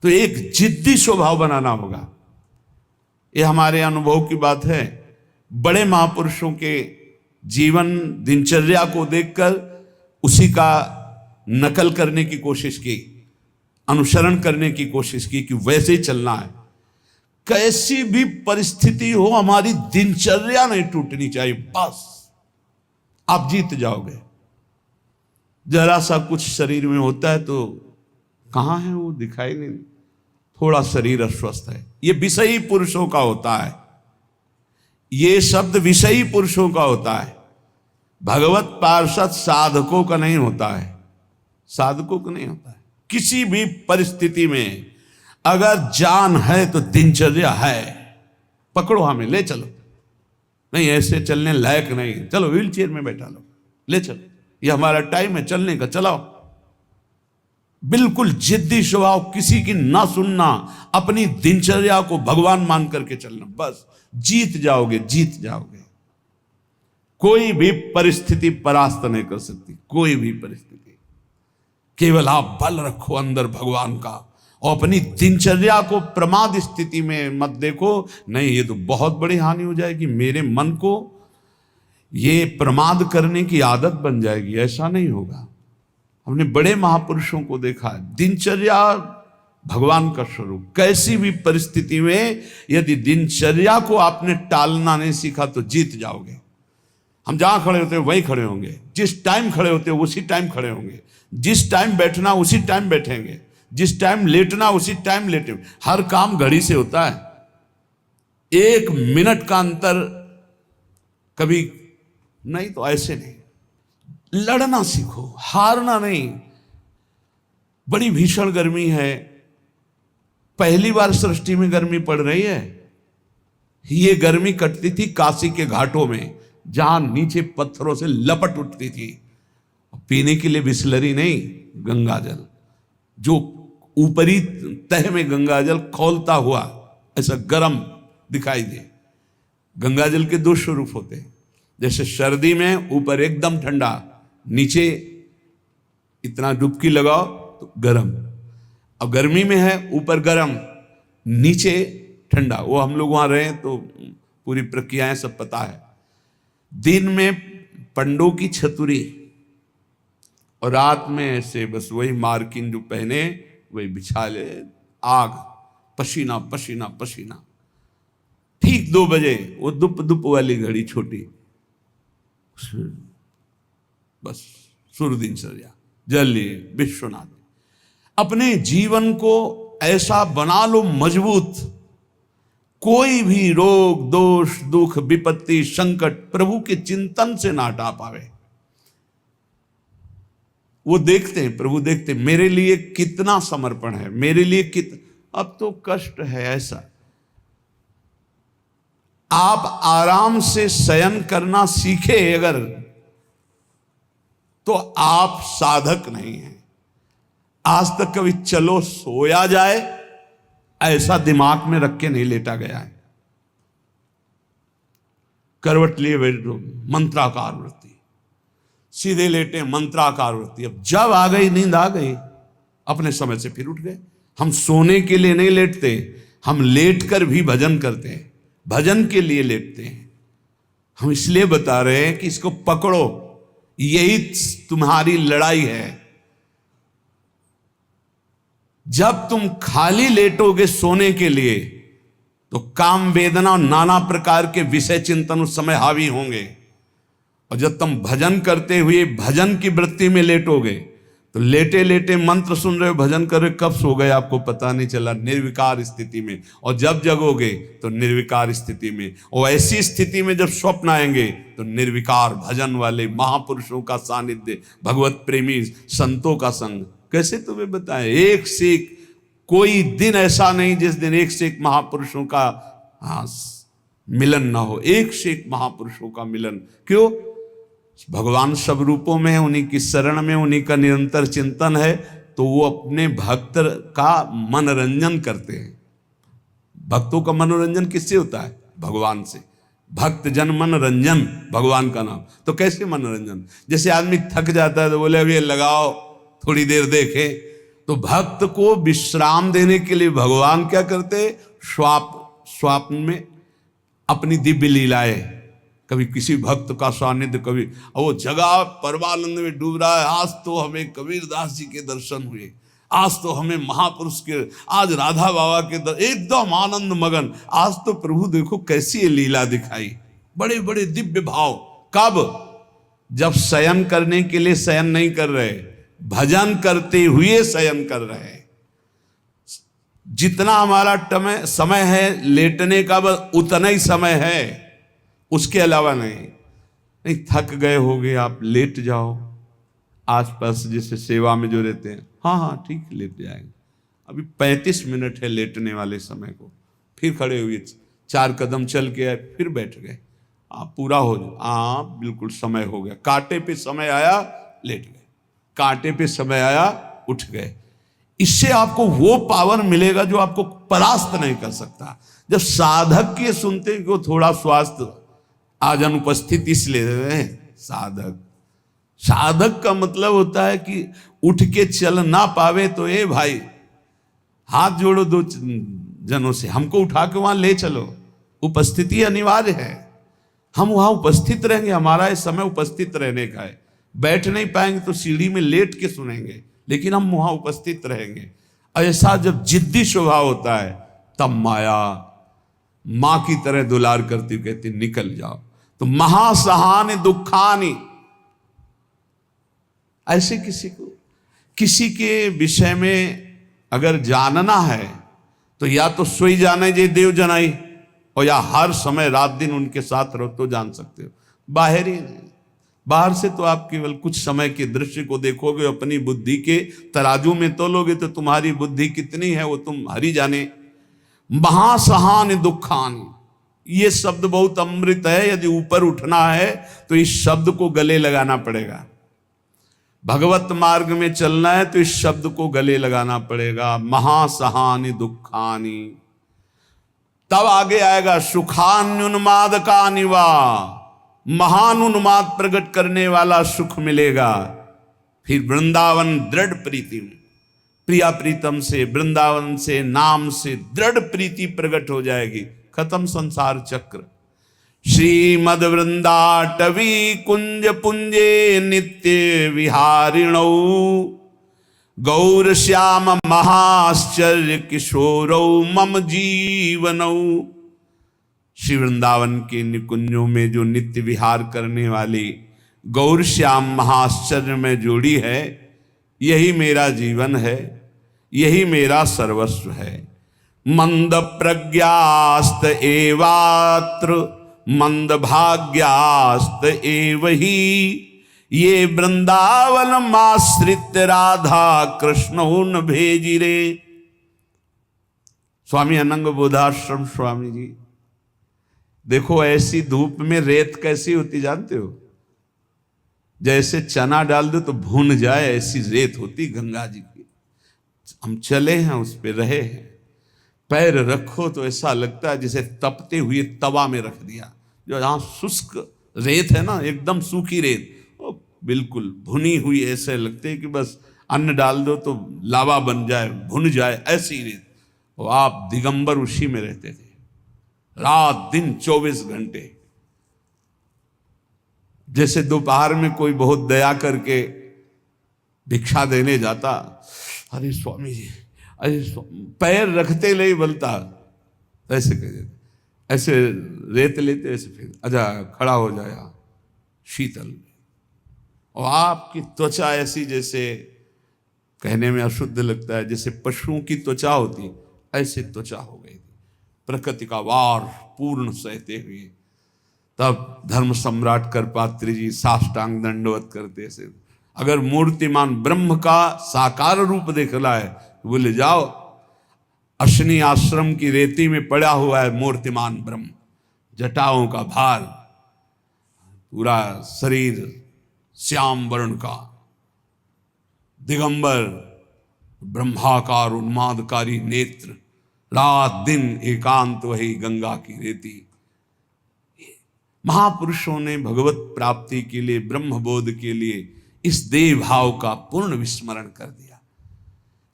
तो एक जिद्दी स्वभाव बनाना होगा। ये हमारे अनुभव की बात है। बड़े महापुरुषों के जीवन दिनचर्या को देखकर उसी का नकल करने की कोशिश की, अनुसरण करने की कोशिश की कि वैसे ही चलना है। कैसी भी परिस्थिति हो हमारी दिनचर्या नहीं टूटनी चाहिए, बस आप जीत जाओगे। जरा सा कुछ शरीर में होता है तो कहां है वो, दिखाई नहीं, थोड़ा शरीर अस्वस्थ है, ये विषयी पुरुषों का होता है। ये शब्द विषयी पुरुषों का होता है, भगवत पार्षद साधकों का नहीं होता है, साधकों का नहीं होता है। किसी भी परिस्थिति में अगर जान है तो दिनचर्या है, पकड़ो हमें, ले चलो। नहीं ऐसे चलने लायक नहीं, चलो व्हील चेयर में बैठा लो, ले चलो, ये हमारा टाइम है चलने का, चलाओ। बिल्कुल जिद्दी स्वभाव, किसी की ना सुनना, अपनी दिनचर्या को भगवान मान करके चलना, बस जीत जाओगे, जीत जाओगे। कोई भी परिस्थिति परास्त नहीं कर सकती, कोई भी परिस्थिति। केवल आप बल रखो अंदर भगवान का, और अपनी दिनचर्या को प्रमाद स्थिति में मत देखो। नहीं, ये तो बहुत बड़ी हानि हो जाएगी, मेरे मन को ये प्रमाद करने की आदत बन जाएगी, ऐसा नहीं होगा। हमने बड़े महापुरुषों को देखा है, दिनचर्या भगवान का स्वरूप। कैसी भी परिस्थिति में यदि दिनचर्या को आपने टालना नहीं सीखा तो जीत जाओगे। हम जहां खड़े होते हैं वहीं खड़े होंगे, जिस टाइम खड़े होते हैं उसी टाइम खड़े होंगे, जिस टाइम बैठना उसी टाइम बैठेंगे, जिस टाइम लेटना उसी टाइम लेटेंगे। हर काम घड़ी से होता है, 1 मिनट का अंतर कभी नहीं, तो ऐसे नहीं। लड़ना सीखो, हारना नहीं। बड़ी भीषण गर्मी है, पहली बार सृष्टि में गर्मी पड़ रही है। ये गर्मी कटती थी काशी के घाटों में, जहां नीचे पत्थरों से लपट उठती थी। पीने के लिए बिस्लरी नहीं, गंगा जल, जो ऊपरी तह में गंगा जल खौलता हुआ ऐसा गर्म दिखाई दे। गंगा जल के 2 स्वरूप होते हैं, जैसे सर्दी में ऊपर एकदम ठंडा, नीचे इतना डुबकी लगाओ तो गर्म। अब गर्मी में है ऊपर गर्म नीचे ठंडा, वो हम लोग वहां रहे तो पूरी प्रक्रियाएं सब पता है। दिन में पंडों की छतुरी और रात में ऐसे बस वही मार्किन जो पहने वही बिछा ले, आग, पसीना पसीना पसीना। ठीक 2 बजे वो दुप दुप वाली घड़ी छोटी, बस सूर्य दिनचर्या, जल लिए विश्वनाथ। अपने जीवन को ऐसा बना लो मजबूत, कोई भी रोग दोष दुख विपत्ति संकट प्रभु के चिंतन से ना हटा पावे। वो देखते हैं, प्रभु देखते हैं मेरे लिए कितना समर्पण है, मेरे लिए अब तो कष्ट है ऐसा। आप आराम से शयन करना सीखे अगर, तो आप साधक नहीं हैं। आज तक कभी चलो सोया जाए ऐसा दिमाग में रख के नहीं लेटा गया है। करवट लिए बैठो, मंत्राकार वृत्ति, सीधे लेटे मंत्राकार वृत्ति। अब जब आ गई नींद आ गई, अपने समय से फिर उठ गए। हम सोने के लिए नहीं लेटते, हम लेट कर भी भजन करते हैं, भजन के लिए लेटते हैं। हम इसलिए बता रहे हैं कि इसको पकड़ो, यही तुम्हारी लड़ाई है। जब तुम खाली लेटोगे सोने के लिए तो काम वेदना और नाना प्रकार के विषय चिंतन उस समय हावी होंगे, और जब तुम भजन करते हुए भजन की वृत्ति में लेटोगे तो लेटे लेटे मंत्र सुन रहे हो, भजन कर रहे, कब सो गए आपको पता नहीं चला, निर्विकार स्थिति में। और जब जगोगे तो निर्विकार स्थिति में, और ऐसी स्थिति में जब स्वप्न आएंगे तो निर्विकार भजन वाले महापुरुषों का सानिध्य, भगवत प्रेमी संतों का संग। कैसे तुम्हें बताएं, एक से एक कोई दिन ऐसा नहीं जिस दिन एक से एक महापुरुषों का मिलन ना हो, एक से एक महापुरुषों का मिलन। क्यों? भगवान सब रूपों में है, उन्हीं की शरण में, उन्हीं का निरंतर चिंतन है, तो वो अपने भक्त का मनोरंजन करते हैं। भक्तों का मनोरंजन किससे होता है? भगवान से। भक्त जन मनोरंजन भगवान का नाम। तो कैसे मनोरंजन? जैसे आदमी थक जाता है तो बोले अब ये लगाओ थोड़ी देर देखे, तो तो भक्त को विश्राम देने के लिए भगवान क्या करते, स्वप्न में अपनी दिव्य लीलाएं, कभी किसी भक्त का सानिध्य, कभी वो जगह परमानंद में डूब रहा है, आज तो हमें कबीरदास जी के दर्शन हुए, आज तो हमें महापुरुष के, आज राधा बाबा के एकदम आनंद मगन, आज तो प्रभु देखो कैसी ये लीला दिखाई, बड़े बड़े दिव्य भाव। कब? जब शयन करने के लिए शयन नहीं कर रहे, भजन करते हुए शयन कर रहे हैं। जितना हमारा समय है लेटने का, बस उतना ही समय है, उसके अलावा नहीं। थक गए होगे आप, लेट जाओ, आसपास जैसे सेवा में जो रहते हैं, हाँ ठीक लेट जाएंगे, अभी 35 मिनट है लेटने वाले समय को, फिर खड़े हुए 4 कदम चल के आए, फिर बैठ गए, आप पूरा हो जाए, बिल्कुल समय हो गया, कांटे पे समय आया लेट गए, कांटे पे समय आया उठ गए। इससे आपको वो पावर मिलेगा जो आपको परास्त नहीं कर सकता। जब साधक के सुनते कि वो थोड़ा स्वास्थ्य आज अनुपस्थित इसलिए रहे, साधक का मतलब होता है कि उठ के चल ना पावे तो ए भाई हाथ जोड़ो 2 जनों से, हमको उठा के वहां ले चलो, उपस्थिति अनिवार्य है, हम वहां उपस्थित रहेंगे, हमारा ये समय उपस्थित रहने का है। बैठ नहीं पाएंगे तो सीढ़ी में लेट के सुनेंगे, लेकिन हम वहां उपस्थित रहेंगे। ऐसा जब जिद्दी स्वभाव होता है तब माया मां की तरह दुलार करती कहती निकल जाओ। तो महासहानि दुखानि, ऐसे किसी के विषय में अगर जानना है तो या तो सोई जाने जे देव जनाई, और या हर समय रात दिन उनके साथ रहो तो जान सकते हो। बाहर से तो आप केवल कुछ समय के दृश्य को देखोगे, अपनी बुद्धि के तराजू में तोलोगे तो तुम्हारी बुद्धि कितनी है वो तुम हरि जाने। महासहानि दुखानि, ये शब्द बहुत अमृत है, यदि ऊपर उठना है तो इस शब्द को गले लगाना पड़ेगा। भगवत मार्ग में चलना है तो इस शब्द को गले लगाना पड़ेगा, महासहानि दुखानि। तब आगे आएगा सुखान्युन्माद का निवा, महानुन्माद प्रकट करने वाला सुख मिलेगा। फिर वृंदावन दृढ़ प्रीति, प्रिया प्रीतम से, वृंदावन से, नाम से दृढ़ प्रीति प्रकट हो जाएगी। खत्म संसार चक्र। श्रीमद वृंदाटवी कुंज पुंजे नित्य विहारिणौ, गौर श्याम महाश्चर्य किशोरौ मम जीवनौ। श्री वृंदावन के निकुंजों में जो नित्य विहार करने वाली गौर श्याम महाश्चर्य में जोड़ी है, यही मेरा जीवन है, यही मेरा सर्वस्व है। मंद प्रज्ञास्त एवात्र मंद भाग्यास्त एव ही, ये वृंदावन माश्रित राधा कृष्ण न भेजिरे। स्वामी अनंग बोधाश्रम स्वामी जी, देखो ऐसी धूप में रेत कैसी होती जानते हो? जैसे चना डाल दो तो भून जाए, ऐसी रेत होती गंगा जी की। हम चले हैं, उस पे रहे हैं, पैर रखो तो ऐसा लगता है जैसे तपते हुए तवा में रख दिया। जो जहाँ शुष्क रेत है ना, एकदम सूखी रेत, वो बिल्कुल भुनी हुई, ऐसे लगते है कि बस अन्न डाल दो तो लावा बन जाए, भुन जाए, ऐसी रेत। वो आप दिगंबर उसी में रहते थे, रात दिन 24 घंटे। जैसे दोपहर में कोई बहुत दया करके भिक्षा देने जाता, अरे स्वामी जी, अरे पैर रखते नहीं बोलता, ऐसे कह देते, ऐसे रेत लेते, ऐसे फिर अच्छा खड़ा हो जाया शीतल। और आपकी त्वचा ऐसी, जैसे कहने में अशुद्ध लगता है, जैसे पशुओं की त्वचा होती, ऐसी त्वचा हो गई थी, प्रकृति का वार पूर्ण सहते हुए। तब धर्म सम्राट करपात्री जी साष्टांग दंडवत करते से, अगर मूर्तिमान ब्रह्म का साकार रूप देखना है बोले जाओ, अश्विनी आश्रम की रेती में पड़ा हुआ है मूर्तिमान ब्रह्म, जटाओं का भार, पूरा शरीर श्याम वर्ण का, दिगंबर, ब्रह्माकार उन्मादकारी नेत्र, रात दिन एकांत वही गंगा की रेती। महापुरुषों ने भगवत प्राप्ति के लिए, ब्रह्म बोध के लिए इस देह भाव का पूर्ण विस्मरण कर दिया।